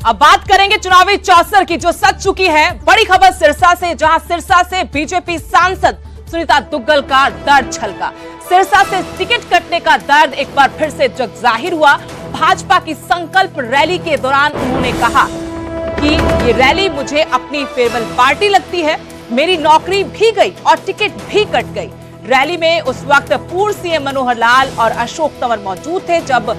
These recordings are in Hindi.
अब बात करेंगे चुनावी चौसर की जो सच चुकी है। बड़ी खबर सिरसा से, जहां सिरसा से बीजेपी सांसद सुनीता दुग्गल का दर्द छलका। सिरसा से टिकट कटने का दर्द एक बार फिर से जग जाहिर हुआ। भाजपा की संकल्प रैली के दौरान उन्होंने कहा कि ये रैली मुझे अपनी फेयरवेल पार्टी लगती है, मेरी नौकरी भी गई और टिकट भी कट गई। रैली में उस वक्त पूर्व सीएम मनोहर लाल और अशोक तंवर मौजूद थे जब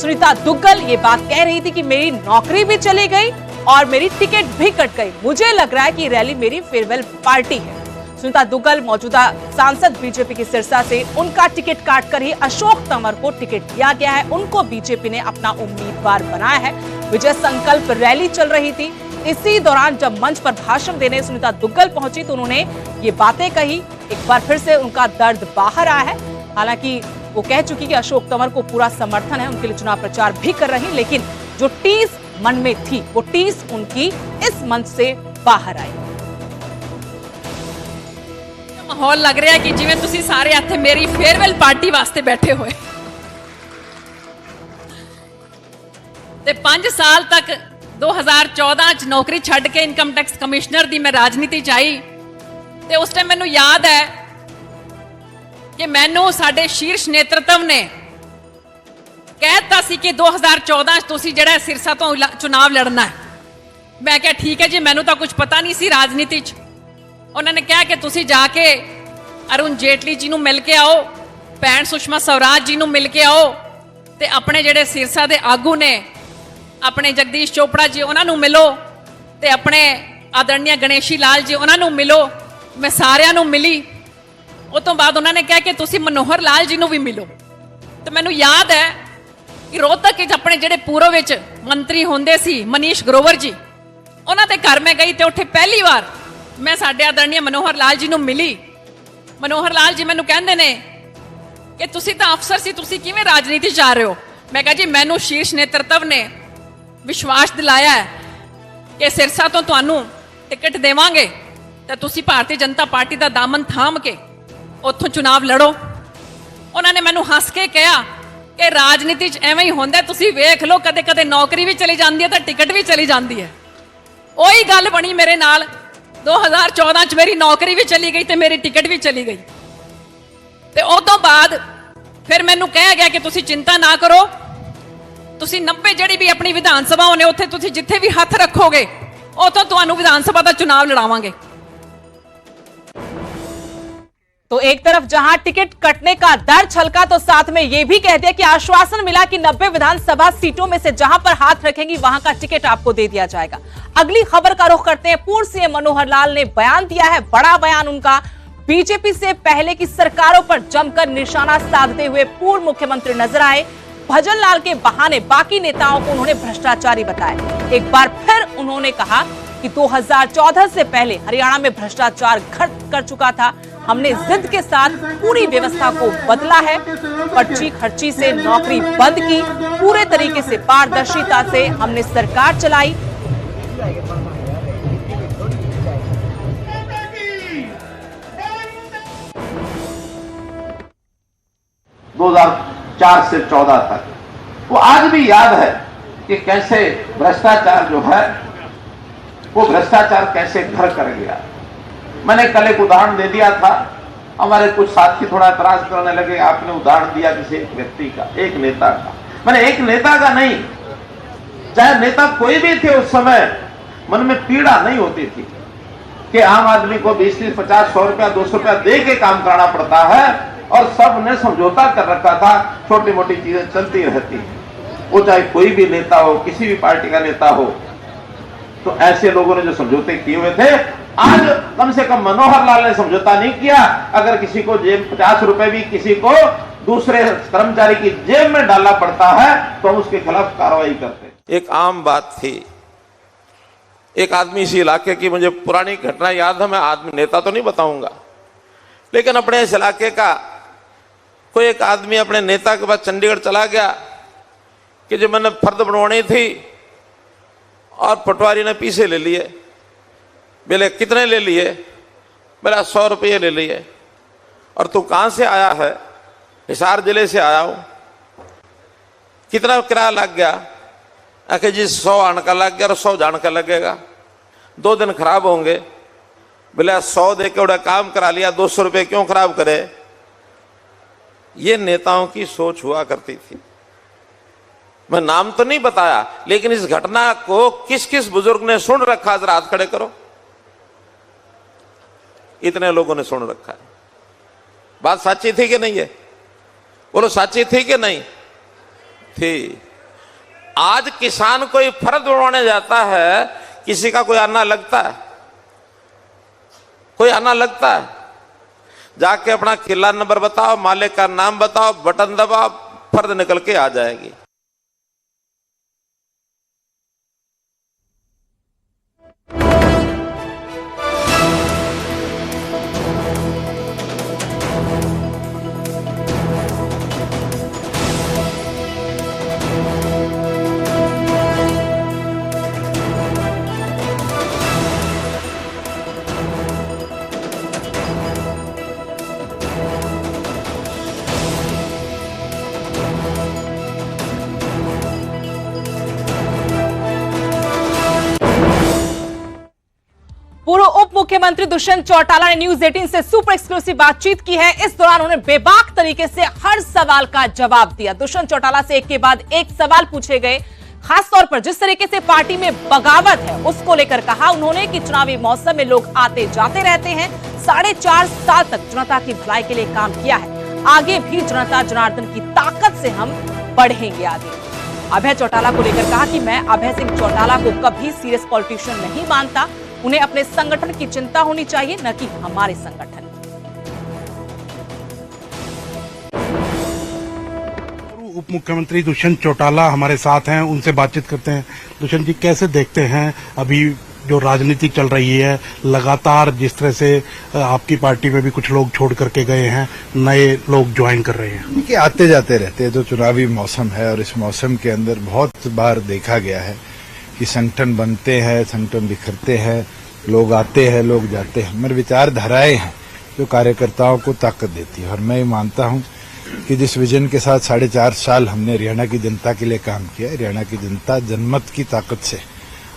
सुनीता दुग्गल ये बात कह रही थी कि मेरी नौकरी भी चली गई और मेरी टिकट भी कट गई। मुझे लग रहा है कि रैली मेरी फेयरवेल पार्टी है। सुनीता दुग्गल मौजूदा सांसद बीजेपी की सिरसा से, उनका टिकट काटकर ही अशोक तंवर को टिकट दिया गया है। उनको बीजेपी ने अपना उम्मीदवार बनाया है। विजय संकल्प रैली चल रही थी। इसी दौरान जब मंच पर भाषण देने सुनीता दुग्गल पहुंची तो उन्होंने ये बातें कही। एक बार फिर से उनका दर्द बाहर आया है। हालांकि वो कह चुकी कि अशोक तंवर को पूरा समर्थन है, उनके लिए चुनाव प्रचार भी कर रही, लेकिन जो टीस मन में थी वो टीस उनकी इस मंच से बाहर आई। माहौल लग रहा है कि जिवें तुसी सारे इत्थे मेरी फेयरवेल पार्टी वास्ते बैठे हुए ते 5 साल तक 2014 च नौकरी छड्ड के इनकम टैक्स कमिश्नर दी मैं राजनीति च आई ते उस टाइम मैनू याद है कि मैनू साडे शीर्ष नेतृत्व ने कहता सी कि 2014 च तुसी जिहड़ा सिरसा तो चुनाव लड़ना है। मैं क्या ठीक है जी, मैनू तो कुछ पता नहीं सी राजनीति च। उन्होंने कहा कि तुसी जाके अरुण जेटली जी नू मिल के आओ, भैन सुषमा स्वराज जी नू मिल के आओ ते अपने जिहड़े सिरसा दे आगू ने अपने जगदीश चोपड़ा जी उन्हां नू मिलो ते अपने आदरणीय गणेशी लाल जी उन्हां नू मिलो। मैं सारियां नू मिली। उस तो बाद उन्होंने कहा कि तुसी मनोहर लाल जी नू भी मिलो। तो मैनू याद है कि रोहतक अपने जिहड़े पूर्व विच मंत्री होंदे सी मनीष ग्रोवर जी, उन्हां दे घर में गई ते उत्थे पहली बार मैं साडे आदरणीय मनोहर लाल जी नू मिली। मनोहर लाल जी मैनू कहंदे ने कि तुसी तां अफसर सी, तुसी किवें राजनीति च आ रहे हो। मैं कहा जी मैनू शीर्ष नेतृत्व ने विश्वास दिलाया है कि सिरसा तो तुहानू टिकट देवांगे ते तुसी भारतीय जनता पार्टी दा दामन थाम के उत्थों चुनाव लड़ो। उन्होंने मैनू हस के कहा कि राजनीति च एवें ही होंदा, तुसी वेख लो कदे कदे नौकरी भी चली जाती है तो टिकट भी चली जाती है। वही गल बनी मेरे नाल। 2014 च मेरी नौकरी भी चली गई ते मेरी टिकट भी चली गई। ते उस तो बाद फिर मैनू कहा गया कि तुसी चिंता ना करो, तुसी 90 जड़ी भी अपनी विधान सभा होने उत्थे तुसी जिथे भी हथ रखोगे उतों तुहानू विधान सभा का चुनाव लड़ावांगे। तो एक तरफ जहां टिकट कटने का दर्द छलका तो साथ में यह भी कह दिया कि आश्वासन मिला कि 90 विधानसभा सीटों में से जहां पर हाथ रखेंगी वहां का टिकट आपको दे दिया जाएगा। अगली खबर का रुख करते हैं। पूर्व सीएम मनोहर लाल ने बयान दिया है, बड़ा बयान उनका। बीजेपी से पहले की सरकारों पर जमकर निशाना साधते हुए पूर्व मुख्यमंत्री नजर आए। भजन लाल के बहाने बाकी नेताओं को उन्होंने भ्रष्टाचारी बताया। एक बार फिर उन्होंने कहा कि 2014 से पहले हरियाणा में भ्रष्टाचार घट कर चुका था। हमने जिद के साथ पूरी व्यवस्था को बदला है। पर्ची खर्ची से नौकरी बंद की, पूरे तरीके से पारदर्शिता से हमने सरकार चलाई। से 14 तक वो आज भी याद है कि कैसे भ्रष्टाचार जो है वो भ्रष्टाचार कैसे घर कर गया। मैंने कल एक उदाहरण दे दिया था, हमारे कुछ साथी थोड़ा एतराज करने लगे, आपने उदाहरण दिया किसी एक व्यक्ति का, एक नेता का। मैंने एक नेता का नहीं, चाहे नेता कोई भी थे उस समय मन में पीड़ा नहीं होती थी कि आम आदमी को 20-30, 50, 100 रुपया 200 रुपया दे के काम कराना पड़ता है और सब ने समझौता कर रखा था, छोटी मोटी चीजें चलती रहती। वो चाहे कोई भी नेता हो, किसी भी पार्टी का नेता हो, तो ऐसे लोगों ने जो समझौते किए हुए थे, आज कम से कम मनोहर लाल ने समझौता नहीं किया। अगर किसी को जेब 50 रुपए भी किसी को दूसरे कर्मचारी की जेब में डालना पड़ता है तो हम उसके खिलाफ कार्रवाई करते। एक आम बात थी, एक आदमी इसी इलाके की, मुझे पुरानी घटना याद है, मैं आदमी नेता तो नहीं बताऊंगा, लेकिन अपने इस इलाके का कोई एक आदमी अपने नेता के पास चंडीगढ़ चला गया कि जो मैंने फर्द बनवानी थी और पटवारी ने पीछे ले लिए। बोले कितने ले लिए? बोला 100 रुपये ले लिए। और तू कहाँ से आया है? हिसार जिले से आया हूँ। कितना किराया लग गया? आखिर जी 100 आने का लग गया और 100 जान का लगेगा, 2 दिन खराब होंगे, बोले 100 दे के उड़ा काम करा लिया, 200 रुपये क्यों खराब करे। ये नेताओं की सोच हुआ करती थी। मैं नाम तो नहीं बताया, लेकिन इस घटना को किस किस बुजुर्ग ने सुन रखा, जरा हाथ खड़े करो। इतने लोगों ने सुन रखा है। बात सच्ची थी कि नहीं है? बोलो सच्ची थी कि नहीं थी? आज किसान कोई फर्द बनवाने जाता है, किसी का कोई आना लगता है? कोई आना लगता है? जाके अपना किला नंबर बताओ, मालिक का नाम बताओ, बटन दबाओ, फर्द निकल के आ जाएगी। पूर्व उप मुख्यमंत्री दुष्यंत चौटाला ने न्यूज 18 से सुपर एक्सक्लूसिव बातचीत की है। इस दौरान उन्होंने बेबाक तरीके से हर सवाल का जवाब दिया। दुष्यंत चौटाला से एक के बाद एक सवाल पूछे गए। खासतौर पर जिस तरीके से पार्टी में बगावत है उसको लेकर कहा उन्होंने कि चुनावी मौसम में लोग आते जाते रहते हैं। 4.5 साल तक जनता की भलाई के लिए काम किया है, आगे भी जनता जनार्दन की ताकत से हम बढ़ेंगे आगे। अभय चौटाला को लेकर कहा कि मैं अभय सिंह चौटाला को कभी सीरियस पॉलिटिशियन नहीं मानता, उन्हें अपने संगठन की चिंता होनी चाहिए, न कि हमारे संगठन की। उप मुख्यमंत्री दुष्यंत चौटाला हमारे साथ हैं, उनसे बातचीत करते हैं। दुष्यंत जी, कैसे देखते हैं अभी जो राजनीति चल रही है, लगातार जिस तरह से आपकी पार्टी में भी कुछ लोग छोड़ करके गए हैं, नए लोग ज्वाइन कर रहे हैं? देखिए, आते जाते रहते हैं। जो चुनावी मौसम है और इस मौसम के अंदर बहुत बार देखा गया है कि संगठन बनते हैं, संगठन बिखरते हैं, लोग आते हैं, लोग जाते हैं, मगर विचारधाराएं हैं जो कार्यकर्ताओं को ताकत देती है। और मैं ये मानता हूं कि जिस विजन के साथ 4.5 साल हमने हरियाणा की जनता के लिए काम किया, हरियाणा की जनता जनमत की ताकत से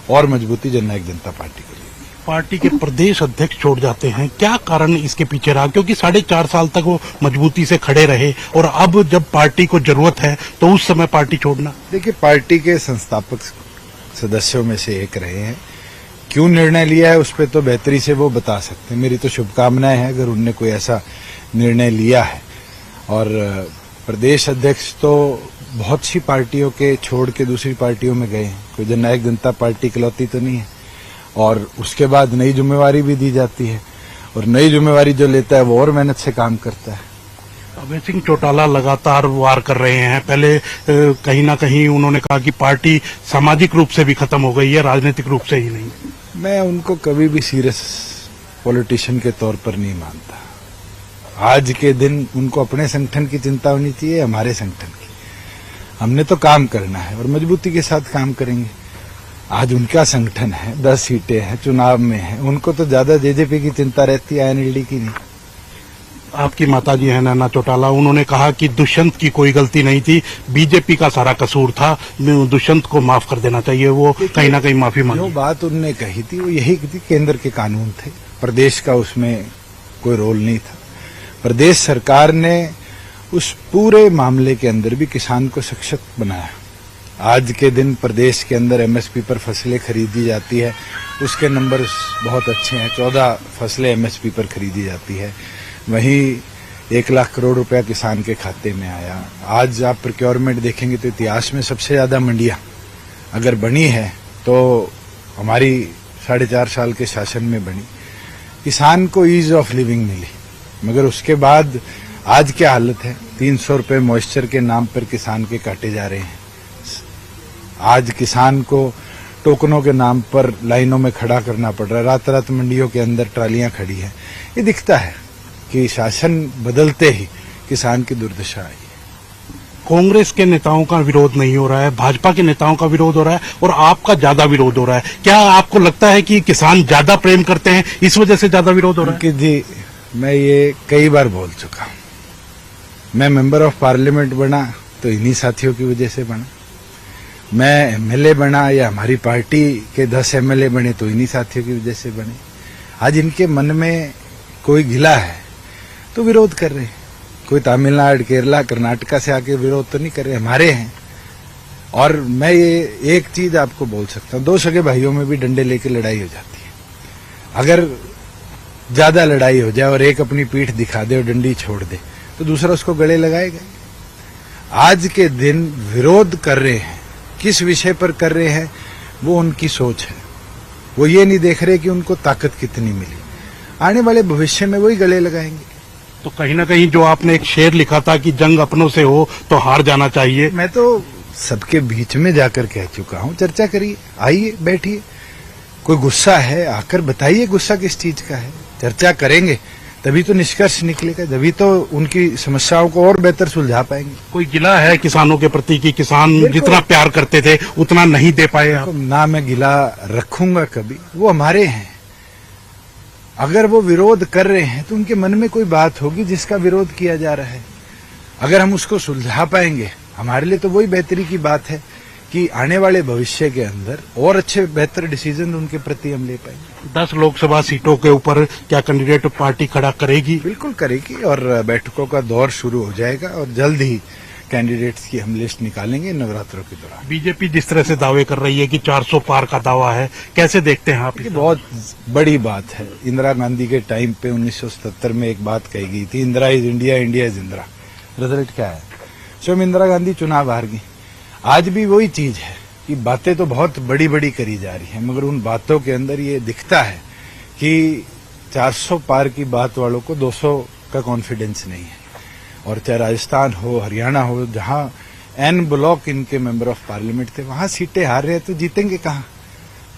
और मजबूती जननायक जनता पार्टी को लेगी। पार्टी के प्रदेश अध्यक्ष छोड़ जाते हैं, क्या कारण इसके पीछे रहा? क्योंकि 4.5 साल तक वो मजबूती से खड़े रहे और अब जब पार्टी को जरूरत है तो उस समय पार्टी छोड़ना। देखिए, पार्टी के संस्थापक सदस्यों में से एक रहे हैं, क्यों निर्णय लिया है उस पर तो बेहतरी से वो बता सकते हैं। मेरी तो शुभकामनाएं हैं अगर उनने कोई ऐसा निर्णय लिया है। और प्रदेश अध्यक्ष तो बहुत सी पार्टियों के छोड़ के दूसरी पार्टियों में गए हैं, कोई जननायक जनता पार्टी इकलौती तो नहीं है। और उसके बाद नई जिम्मेवारी भी दी जाती है, और नई जिम्मेवारी जो लेता है वो और मेहनत से काम करता है। अभय सिंह चौटाला लगातार वार कर रहे हैं। पहले कहीं ना कहीं उन्होंने कहा कि पार्टी सामाजिक रूप से भी खत्म हो गई है, राजनीतिक रूप से ही नहीं। मैं उनको कभी भी सीरियस पॉलिटिशियन के तौर पर नहीं मानता। आज के दिन उनको अपने संगठन की चिंता होनी चाहिए, हमारे संगठन की। हमने तो काम करना है और मजबूती के साथ काम करेंगे। आज उनका संगठन है, 10 सीटें हैं, चुनाव में है, उनको तो ज्यादा जेजेपी की चिंता रहती है, आईएनएलडी की नहीं। आपकी माताजी है नैना चौटाला, उन्होंने कहा कि दुष्यंत की कोई गलती नहीं थी, बीजेपी का सारा कसूर था, दुष्यंत को माफ कर देना चाहिए। वो कहीं ना कहीं माफी मांगी। जो बात उन्होंने कही थी वो यही थी, केंद्र के कानून थे, प्रदेश का उसमें कोई रोल नहीं था। प्रदेश सरकार ने उस पूरे मामले के अंदर भी किसान को सशक्त बनाया। आज के दिन प्रदेश के अंदर एमएसपी पर फसलें खरीदी जाती है, उसके नंबर बहुत अच्छे हैं, 14 फसलें एमएसपी पर खरीदी जाती है। वहीं 1 लाख करोड़ रुपया किसान के खाते में आया। आज आप प्रोक्योरमेंट देखेंगे तो इतिहास में सबसे ज्यादा मंडियां अगर बनी है तो हमारी 4.5 साल के शासन में बनी। किसान को ईज ऑफ लिविंग मिली, मगर उसके बाद आज क्या हालत है? 300 रुपये मॉइस्चर के नाम पर किसान के काटे जा रहे हैं। आज किसान को टोकनों के नाम पर लाइनों में खड़ा करना पड़ रहा है, रात रात मंडियों के अंदर ट्रालियां खड़ी हैं। ये दिखता है कि शासन बदलते ही किसान की दुर्दशा आई। कांग्रेस के नेताओं का विरोध नहीं हो रहा है, भाजपा के नेताओं का विरोध हो रहा है और आपका ज्यादा विरोध हो रहा है। क्या आपको लगता है कि किसान ज्यादा प्रेम करते हैं, इस वजह से ज्यादा विरोध हो रहा है? जी, मैं ये कई बार बोल चुका हूं। मैं मेंबर ऑफ पार्लियामेंट बना तो इन्हीं साथियों की वजह से बना। मैं एमएलए बना या हमारी पार्टी के 10 एमएलए बने तो इन्हीं साथियों की वजह से बने। आज इनके मन में कोई गिला है तो विरोध कर रहे हैं। कोई तमिलनाडु, केरला, कर्नाटका से आके विरोध तो नहीं कर रहे, हमारे हैं। और मैं ये एक चीज आपको बोल सकता हूं, 2 सगे भाइयों में भी डंडे लेके लड़ाई हो जाती है। अगर ज्यादा लड़ाई हो जाए और एक अपनी पीठ दिखा दे और डंडी छोड़ दे तो दूसरा उसको गले लगाएगा। आज के दिन विरोध कर रहे हैं, किस विषय पर कर रहे हैं वो उनकी सोच है। वो ये नहीं देख रहे कि उनको ताकत कितनी मिली। आने वाले भविष्य में वही गले लगाएंगे। तो कहीं ना कहीं जो आपने एक शेर लिखा था कि जंग अपनों से हो तो हार जाना चाहिए, मैं तो सबके बीच में जाकर कह चुका हूं। चर्चा करिए, आइए, बैठिए। कोई गुस्सा है आकर बताइए गुस्सा किस चीज का है। चर्चा करेंगे तभी तो निष्कर्ष निकलेगा, तभी तो उनकी समस्याओं को और बेहतर सुलझा पाएंगे। कोई गिला है किसानों के प्रति कि किसान जितना प्यार करते थे उतना नहीं दे पाए आप? ना मैं गिला रखूंगा कभी, वो हमारे हैं। अगर वो विरोध कर रहे हैं तो उनके मन में कोई बात होगी जिसका विरोध किया जा रहा है। अगर हम उसको सुलझा पाएंगे हमारे लिए तो वही बेहतरी की बात है कि आने वाले भविष्य के अंदर और अच्छे बेहतर डिसीजन उनके प्रति हम ले पाएंगे। 10 लोकसभा सीटों के ऊपर क्या कैंडिडेट पार्टी खड़ा करेगी? बिल्कुल करेगी और बैठकों का दौर शुरू हो जाएगा और जल्द ही कैंडिडेट्स की हम लिस्ट निकालेंगे नवरात्रों के दौरान। बीजेपी जिस तरह से दावे कर रही है कि 400 पार का दावा है, कैसे देखते हैं आप? ये बहुत बड़ी बात है। इंदिरा गांधी के टाइम पे 1977 में एक बात कही गई थी, Indira is India, India is Indira. Result क्या है? स्वयं इंदिरा गांधी चुनाव हार गई। आज भी वही चीज है कि बातें तो बहुत बड़ी बड़ी करी जा रही हैं, मगर उन बातों के अंदर ये दिखता है कि 400 पार की बात वालों को 200 का कॉन्फिडेंस नहीं है। और चाहे राजस्थान हो, हरियाणा हो, जहां एन ब्लॉक इनके मेंबर ऑफ पार्लियामेंट थे, वहां सीटें हार रहे हैं तो जीतेंगे कहाँ?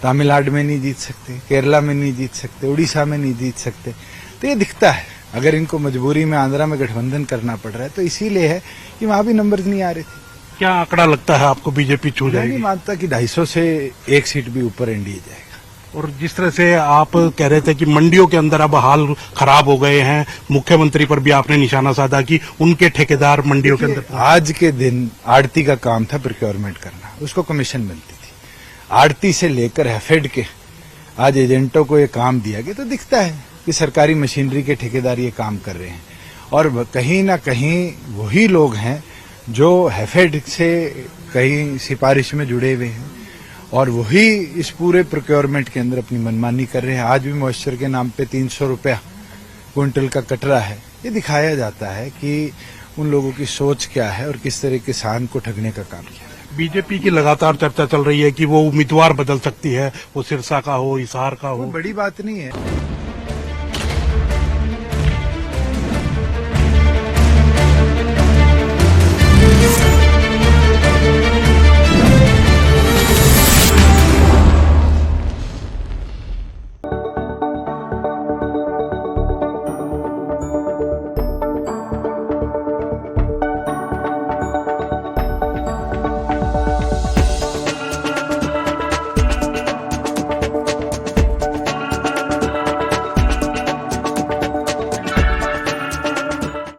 तमिलनाडु में नहीं जीत सकते, केरला में नहीं जीत सकते, उड़ीसा में नहीं जीत सकते। तो ये दिखता है अगर इनको मजबूरी में आंध्रा में गठबंधन करना पड़ रहा है तो इसीलिए है कि वहां भी नंबर नहीं आ रहे थे। क्या आंकड़ा लगता है आपको बीजेपी छू मैं जाएगी? नहीं मानता कि 250 से 1 सीट भी ऊपर एनडीए जाएगा। और जिस तरह से आप कह रहे थे कि मंडियों के अंदर अब हाल खराब हो गए हैं, मुख्यमंत्री पर भी आपने निशाना साधा कि उनके ठेकेदार मंडियों के अंदर। आज के दिन आड़ती का काम था प्रोक्योरमेंट करना, उसको कमीशन मिलती थी। आड़ती से लेकर हैफेड के आज एजेंटों को ये काम दिया गया तो दिखता है कि सरकारी मशीनरी के ठेकेदार ये काम कर रहे हैं। और कहीं ना कहीं वही लोग हैं जो हैफेड से कहीं सिफारिश में जुड़े हुए हैं और वही इस पूरे प्रोक्योरमेंट के अंदर अपनी मनमानी कर रहे हैं। आज भी मॉइस्चर के नाम पे 300 रुपया क्विंटल का कट रहा है। ये दिखाया जाता है कि उन लोगों की सोच क्या है और किस तरह किसान को ठगने का काम किया है। बीजेपी की लगातार चर्चा चल रही है कि वो उम्मीदवार बदल सकती है, वो सिरसा का हो, हिसार का हो। बड़ी बात नहीं है।